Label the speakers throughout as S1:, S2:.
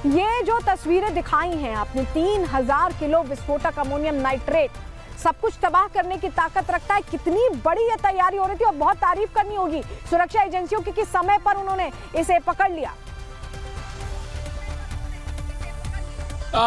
S1: ये जो तस्वीरें दिखाई हैं आपने, 3000 किलो विस्फोटक अमोनियम नाइट्रेट सब कुछ तबाह करने की ताकत रखता है। कितनी बड़ी ये तैयारी हो रही थी और बहुत तारीफ करनी होगी सुरक्षा एजेंसियों की कि समय पर उन्होंने इसे पकड़ लिया।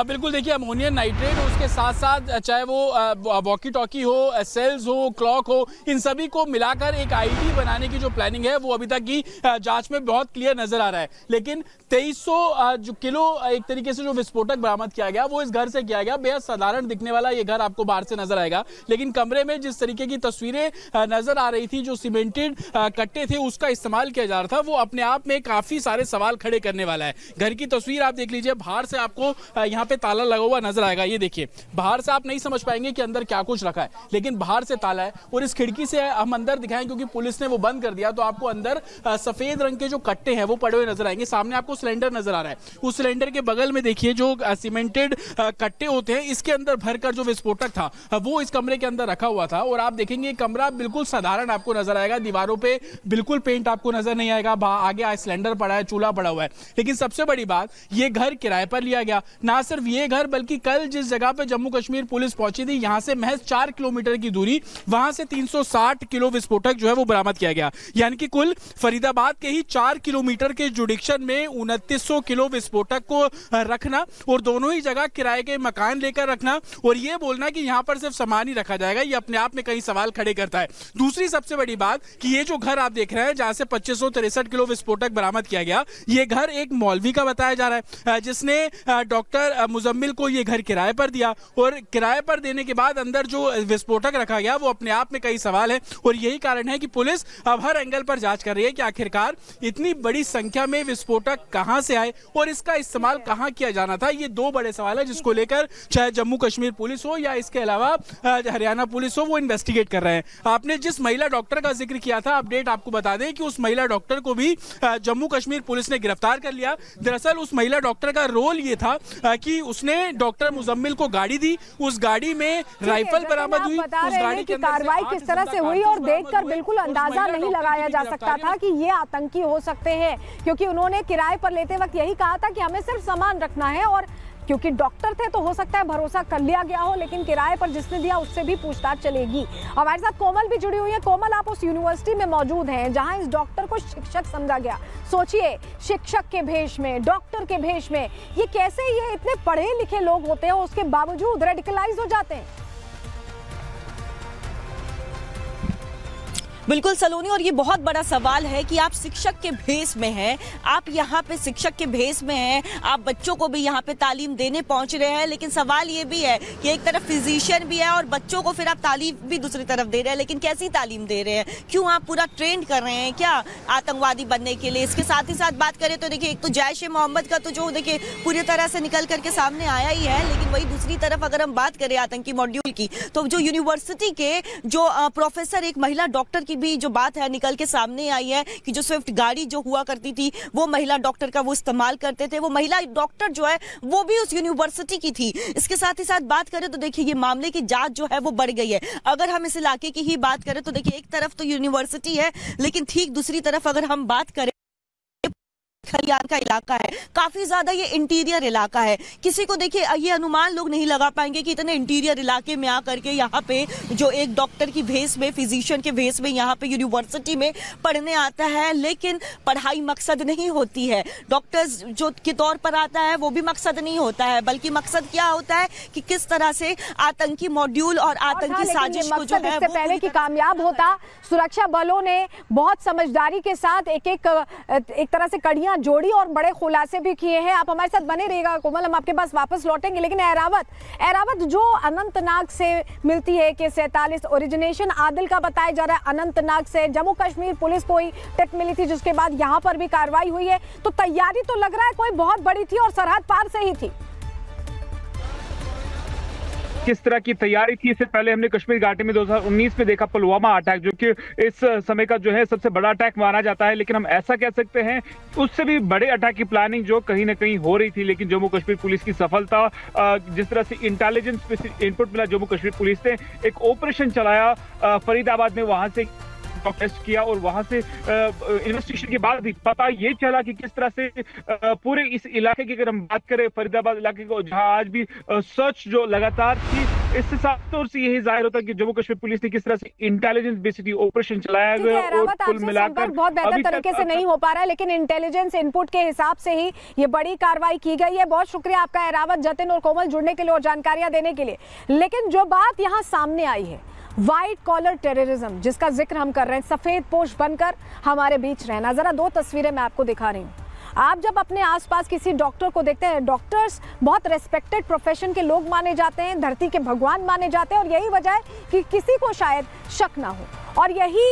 S2: बिल्कुल, देखिए अमोनियम नाइट्रेट उसके साथ साथ चाहे वो वॉकी टॉकी हो, सेल्स हो, क्लॉक हो, इन सभी को मिलाकर एक आईडी बनाने की जो प्लानिंग है वो अभी तक की जांच में बहुत क्लियर नजर आ रहा है। लेकिन 2300 किलो एक तरीके से जो विस्फोटक बरामद किया गया वो इस घर से किया गया। बेहद साधारण दिखने वाला ये घर आपको बाहर से नजर आएगा, लेकिन कमरे में जिस तरीके की तस्वीरें नजर आ रही थी, जो सीमेंटेड कट्टे थे उसका इस्तेमाल किया जा रहा था, वो अपने आप में काफी सारे सवाल खड़े करने वाला है। घर की तस्वीर आप देख लीजिए, बाहर से आपको यहाँ पे ताला लगा हुआ नजर आएगा। ये देखिए, बाहर से आप नहीं समझ पाएंगे कि अंदर क्या कुछ रखा है, लेकिन बाहर से ताला है। और इस खिड़की से हम अंदर दिखाएं क्योंकि पुलिस ने वो बंद कर दिया, तो आपको अंदर सफेद रंग के जो कट्टे हैं वो पड़े हुए नजर आएंगे। सामने आपको सिलेंडर नजर आ रहा है, उस सिलेंडर के बगल में देखिए जो सीमेंटेड कट्टे होते हैं, इसके अंदर भरकर जो विस्फोटक था वो इस कमरे के अंदर रखा हुआ था। और आप देखेंगे कमरा बिल्कुल साधारण आपको नजर आएगा, दीवारों पे बिल्कुल पेंट आपको नजर नहीं आएगा, आगे सिलेंडर पड़ा है, चूल्हा पड़ा हुआ है। लेकिन सबसे बड़ी बात, ये घर किराए पर लिया गया। ना सिर्फ ये घर, बल्कि कल जिस जगह पे जम्मू कश्मीर पुलिस पहुंची थी, यहां से महज 4 किलोमीटर की दूरी, वहां से 360 किलो विस्फोटक जो है वो बरामद किया गया। यानी कि कुल फरीदाबाद के ही 4 किलोमीटर के जुडिक्शन में 2900 किलो विस्फोटक को रखना, और दोनों ही जगह किराए के मकान लेकर रखना, और ये बोलना कि यहां पर सिर्फ सामान ही रखा जाएगा, ये अपने आप में कई सवाल खड़े करता है। दूसरी सबसे बड़ी बात कि ये जो घर आप देख रहे हैं जहां से 2563 किलो विस्फोटक बरामद किया गया, ये घर एक मौलवी का बताया जा रहा है, जिसने डॉक्टर मुजम्मिल को ये घर किराए पर दिया। और किराए पर देने के बाद अंदर जो विस्फोटक रखा गया वो अपने आप में कई सवाल है। और यही कारण है कि पुलिस अब हर एंगल पर जांच कर रही है कि आखिरकार इतनी बड़ी संख्या में विस्फोटक कहां से आए और इसका इस्तेमाल कहां किया जाना था। ये दो बड़े सवाल है जिसको लेकर चाहे जम्मू कश्मीर पुलिस हो या इसके अलावा हरियाणा पुलिस हो, वो इन्वेस्टिगेट कर रहे हैं। आपने जिस महिला डॉक्टर का जिक्र किया था, अपडेट आपको बता दें कि उस महिला डॉक्टर को भी जम्मू कश्मीर पुलिस ने गिरफ्तार कर लिया। दरअसल उस महिला डॉक्टर का रोल ये था कि उसने डॉक्टर मुजम्मिल को गाड़ी दी, उस गाड़ी में राइफल बरामद हुई, उस गाड़ी की
S1: कार्रवाई किस तरह से हुई और देखकर बिल्कुल अंदाजा नहीं लगाया जा सकता था कि ये आतंकी हो सकते हैं, क्योंकि उन्होंने किराए पर लेते वक्त यही कहा था कि हमें सिर्फ सामान रखना है। और क्योंकि डॉक्टर थे तो हो सकता है भरोसा कर लिया गया हो, लेकिन किराए पर जिसने दिया उससे भी पूछताछ चलेगी। हमारे साथ कोमल भी जुड़ी हुई है। कोमल, आप उस यूनिवर्सिटी में मौजूद हैं जहां इस डॉक्टर को शिक्षक समझा गया। सोचिए, शिक्षक के भेष में, डॉक्टर के भेष में, ये कैसे ये इतने पढ़े लिखे लोग होते हैं उसके बावजूद रेडिकलाइज हो जाते हैं?
S3: बिल्कुल सलोनी, और ये बहुत बड़ा सवाल है कि आप शिक्षक के भेष में हैं, आप यहाँ पे शिक्षक के भेष में हैं, आप बच्चों को भी यहाँ पे तालीम देने पहुंच रहे हैं, लेकिन सवाल ये भी है कि एक तरफ फिजिशियन भी है और बच्चों को फिर आप तालीम भी दूसरी तरफ दे रहे हैं, लेकिन कैसी तालीम दे रहे हैं? क्यों आप पूरा ट्रेंड कर रहे हैं क्या आतंकवादी बनने के लिए? इसके साथ ही साथ बात करें तो देखिए, एक तो जैश ए मोहम्मद का तो जो देखिए पूरी तरह से निकल करके सामने आया ही है, लेकिन वही दूसरी तरफ अगर हम बात करें आतंकी मॉड्यूल की, तो जो यूनिवर्सिटी के जो प्रोफेसर, एक महिला डॉक्टर की भी जो बात है निकल के सामने आई है कि जो स्विफ्ट गाड़ी जो हुआ करती थी वो महिला डॉक्टर का वो इस्तेमाल करते थे, वो महिला डॉक्टर जो है वो भी उस यूनिवर्सिटी की थी। इसके साथ ही साथ बात करें तो देखिए ये मामले की जांच जो है वो बढ़ गई है। अगर हम इस इलाके की ही बात करें तो देखिए एक तरफ तो यूनिवर्सिटी है, लेकिन ठीक दूसरी तरफ अगर हम बात करें खलियान का इलाका है, काफी ज्यादा ये इंटीरियर इलाका है। किसी को देखिए ये अनुमान लोग नहीं लगा पाएंगे कि इतने इंटीरियर इलाके में आकर के यहाँ पे जो एक डॉक्टर की भेष में, फिजिशियन के भेष में यहाँ पे यूनिवर्सिटी में पढ़ने आता है, लेकिन पढ़ाई मकसद नहीं होती है। डॉक्टर्स जो के तौर पर आता है वो भी मकसद नहीं होता है, बल्कि मकसद क्या होता है कि किस तरह से आतंकी मॉड्यूल और आतंकी साजिश को जो है
S1: इससे पहले कि कामयाब होता, सुरक्षा बलों ने बहुत समझदारी के साथ एक तरह से कड़ियां जोड़ी और बड़े खुलासे भी किए हैं। आप हमारे साथ बने रहिएगा कोमल, हम आपके पास वापस लौटेंगे। लेकिन एरावत जो अनंतनाग से मिलती है कि 47 ओरिजिनेशन आदिल का बताया जा रहा है, अनंतनाग से जम्मू कश्मीर पुलिस को ही टिप मिली थी, जिसके बाद यहां पर भी कार्रवाई हुई है। तो तैयारी तो लग रहा है कोई बहुत बड़ी थी और सरहद पार से ही थी।
S4: किस तरह की तैयारी थी, इससे पहले हमने कश्मीर घाटी में 2019 में देखा पुलवामा अटैक, जो कि इस समय का जो है सबसे बड़ा अटैक माना जाता है। लेकिन हम ऐसा कह सकते हैं उससे भी बड़े अटैक की प्लानिंग जो कहीं ना कहीं हो रही थी, लेकिन जम्मू कश्मीर पुलिस की सफलता, जिस तरह से इंटेलिजेंस इनपुट मिला, जम्मू कश्मीर पुलिस ने एक ऑपरेशन चलाया फरीदाबाद में, वहां से टेस्ट किया और वहां से इन्वेस्टिगेशन के बाद भी पता ये चला कि किस तरह से पूरे इस इलाके की अगर हम बात करें, फरीदाबाद इलाके को, जहां आज भी सर्च जो लगातार थी, इससे साफ तौर से यही जाहिर होता है कि जम्मू कश्मीर पुलिस ने किस तरह से इंटेलिजेंस बेसिकली ऑपरेशन चलाया गया और कुल मिलाकर
S1: बहुत बेहतर तरीके से नहीं हो पा रहा है, लेकिन इंटेलिजेंस इनपुट के हिसाब से ही ये बड़ी कार्रवाई की गई है। बहुत शुक्रिया आपका एरावत, जतिन और कोमल जुड़ने के लिए और जानकारियां देने के लिए। लेकिन जो बात यहां सामने आई है, व्हाइट कॉलर टेररिज्म जिसका जिक्र हम कर रहे हैं, सफेद पोश बनकर हमारे बीच रहना। जरा दो तस्वीरें मैं आपको दिखा रही हूँ। आप जब अपने आसपास किसी डॉक्टर को देखते हैं, डॉक्टर्स बहुत रेस्पेक्टेड प्रोफेशन के लोग माने जाते हैं, धरती के भगवान माने जाते हैं, और यही वजह है कि किसी को शायद शक ना हो। और यही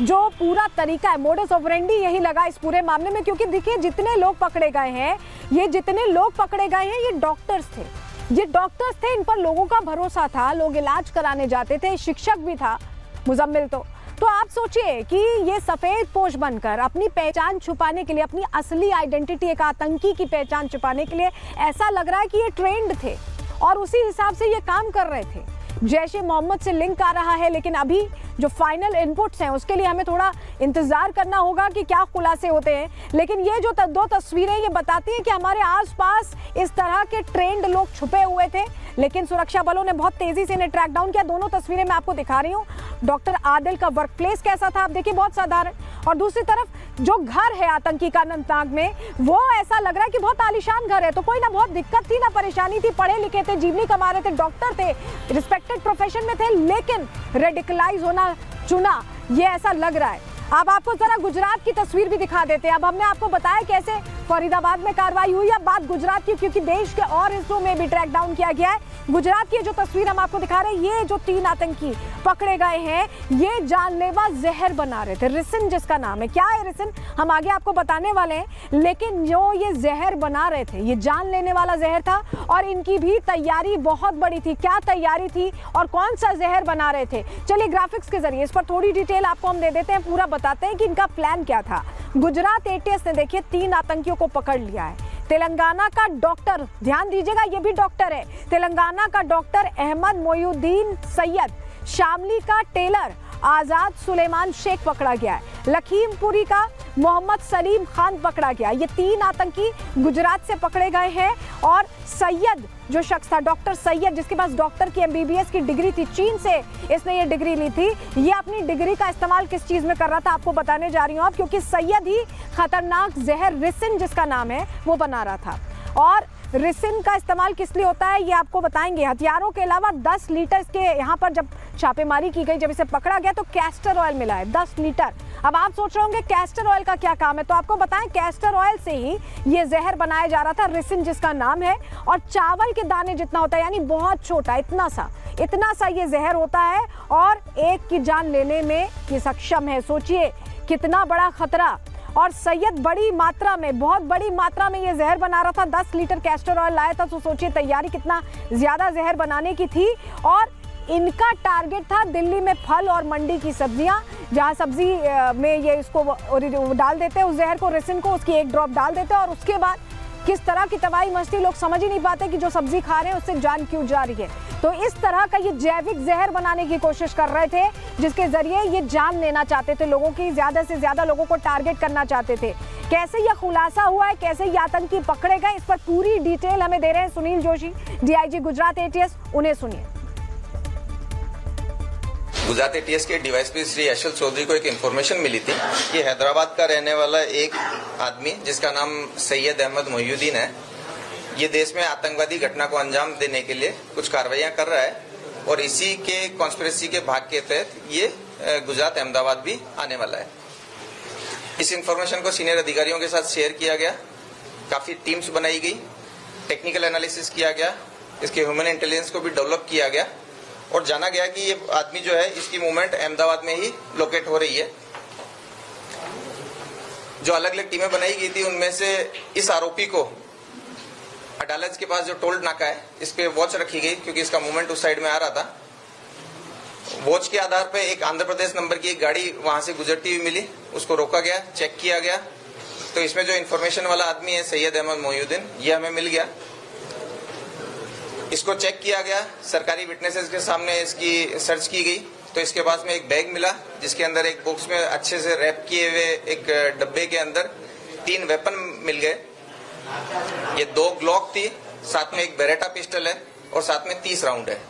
S1: जो पूरा तरीका है, मोडस ऑपरेंडी यही लगा इस पूरे मामले में। क्योंकि देखिए जितने लोग पकड़े गए हैं, ये डॉक्टर्स थे, इन पर लोगों का भरोसा था, लोग इलाज कराने जाते थे, शिक्षक भी था मुजम्मिल। तो आप सोचिए कि ये सफेद पोश बनकर अपनी पहचान छुपाने के लिए, अपनी असली आइडेंटिटी, एक आतंकी की पहचान छुपाने के लिए, ऐसा लग रहा है कि ये ट्रेंड थे और उसी हिसाब से ये काम कर रहे थे। जैश ए मोहम्मद से लिंक आ रहा है, लेकिन अभी जो फाइनल इनपुट्स हैं उसके लिए हमें थोड़ा इंतजार करना होगा कि क्या खुलासे होते हैं। लेकिन ये जो दो तस्वीरें ये बताती हैं कि हमारे आसपास इस तरह के ट्रेंड लोग छुपे हुए थे, लेकिन सुरक्षा बलों ने बहुत तेजी से इन्हें ट्रैक डाउन किया। दोनों तस्वीरें मैं आपको दिखा रही हूँ। डॉक्टर आदिल का वर्क प्लेस कैसा था आप देखिए, बहुत साधारण, और दूसरी तरफ जो घर है आतंकी का अनंतनाग में, वो ऐसा लग रहा है कि बहुत आलीशान घर है। तो कोई ना बहुत दिक्कत थी, ना परेशानी थी, पढ़े लिखे थे, जीवनी कमा रहे थे, डॉक्टर थे, रिस्पेक्टेड प्रोफेशन में थे, लेकिन रेडिकलाइज होना चुना, ये ऐसा लग रहा है। अब आपको जरा गुजरात की तस्वीर भी दिखा देते हैं। अब हमने आपको बताया कैसे फरीदाबाद में कार्रवाई हुई। अब बात गुजरात की, क्योंकि देश के और हिस्सों में भी ट्रैक डाउन किया गया है। गुजरात की जो तस्वीर हम आपको दिखा रहे हैं, ये जो 3 आतंकी पकड़े गए हैं, ये जानलेवा जहर बना रहे थे, रिसिन जिसका नाम है। क्या है रिसिन, हम आगे आपको बताने वाले हैं, लेकिन जो ये जहर बना रहे थे, ये जान लेने वाला जहर था और इनकी भी तैयारी बहुत बड़ी थी। क्या तैयारी थी और कौन सा जहर बना रहे थे, चलिए ग्राफिक्स के जरिए इस पर थोड़ी डिटेल आपको हम दे देते हैं, पूरा बताते हैं कि इनका प्लान क्या था। गुजरात एटीएस ने देखिए 3 आतंकियों को पकड़ लिया है। तेलंगाना का डॉक्टर, ध्यान दीजिएगा ये भी डॉक्टर है, तेलंगाना का डॉक्टर अहमद मोयुद्दीन सैयद, शामली का टेलर आजाद सुलेमान शेख पकड़ा गया है, लखीमपुरी का मोहम्मद सलीम खान पकड़ा गया। ये 3 आतंकी गुजरात से पकड़े गए हैं। और सैयद जो शख्स था, डॉक्टर सैयद, जिसके पास डॉक्टर की MBBS की डिग्री थी, चीन से इसने ये डिग्री ली थी, ये अपनी डिग्री का इस्तेमाल किस चीज में कर रहा था आपको बताने जा रही हूँ अब, क्योंकि सैयद ही खतरनाक जहर रिसिन जिसका नाम है वो बना रहा था। और रिसिन का इस्तेमाल किस लिए होता है ये आपको बताएंगे। हथियारों के अलावा 10 लीटर के यहाँ पर जब छापेमारी की गई, जब इसे पकड़ा गया तो कैस्टर ऑयल मिला है 10 लीटर। अब आप सोच रहे होंगे कैस्टर ऑयल का क्या काम है, तो आपको बताएं कैस्टर ऑयल से ही ये जहर बनाया जा रहा था, रिसिन जिसका नाम है। और चावल के दाने जितना होता है, यानी बहुत छोटा, इतना सा ये जहर होता है और एक की जान लेने में ये सक्षम है। सोचिए कितना बड़ा खतरा। और सैयद बड़ी मात्रा में, बहुत बड़ी मात्रा में ये जहर बना रहा था, 10 लीटर कैस्टर ऑयल लाया था। तो सोचिए तैयारी कितना ज्यादा जहर बनाने की थी। और इनका टारगेट था दिल्ली में फल और मंडी की सब्जियां, जहां सब्जी में ये इसको डाल देते हैं, उस जहर को, रिसिन को, उसकी 1 ड्रॉप डाल देते हैं। और उसके बाद किस तरह की तबाही मचती, लोग समझ ही नहीं पाते कि जो सब्जी खा रहे हैं उससे जान क्यों जा रही है। तो इस तरह का ये जैविक जहर बनाने की कोशिश कर रहे थे, जिसके जरिए ये जान लेना चाहते थे लोगों की, ज्यादा से ज्यादा लोगों को टारगेट करना चाहते थे। कैसे ये खुलासा हुआ है, कैसे ये आतंकी पकड़े गए, इस पर पूरी डिटेल हमें दे रहे हैं सुनील जोशी, DIG गुजरात एटीएस, उन्हें सुनिए।
S5: गुजरात एटीएस के डीवाईएसपी श्री अशल चौधरी को एक इन्फॉर्मेशन मिली थी कि हैदराबाद का रहने वाला एक आदमी जिसका नाम सैयद अहमद मोयुद्दीन है, ये देश में आतंकवादी घटना को अंजाम देने के लिए कुछ कार्रवाइयां कर रहा है और इसी के कॉन्स्पिरेसी के भाग के तहत ये गुजरात अहमदाबाद भी आने वाला है। इस इन्फॉर्मेशन को सीनियर अधिकारियों के साथ शेयर किया गया, काफी टीम्स बनाई गई, टेक्निकल एनालिसिस किया गया, इसके ह्यूमन इंटेलिजेंस को भी डेवलप किया गया और जाना गया कि ये आदमी जो है इसकी मूवमेंट अहमदाबाद में ही लोकेट हो रही है। जो अलग अलग टीमें बनाई गई थी उनमें से इस आरोपी को अडालज के पास जो टोल नाका है इस पे वॉच रखी गई, क्योंकि इसका मूवमेंट उस साइड में आ रहा था। वॉच के आधार पर एक आंध्र प्रदेश नंबर की एक गाड़ी वहां से गुजरती हुई मिली, उसको रोका गया, चेक किया गया, तो इसमें जो इन्फॉर्मेशन वाला आदमी है सैयद अहमद मोयुद्दीन, ये हमें मिल गया। इसको चेक किया गया, सरकारी विटनेसेस के सामने इसकी सर्च की गई, तो इसके पास में एक बैग मिला जिसके अंदर एक बॉक्स में अच्छे से रैप किए हुए एक डब्बे के अंदर 3 वेपन मिल गए। ये 2 ग्लॉक थी, साथ में एक बेरेटा पिस्टल है और साथ में 30 राउंड है।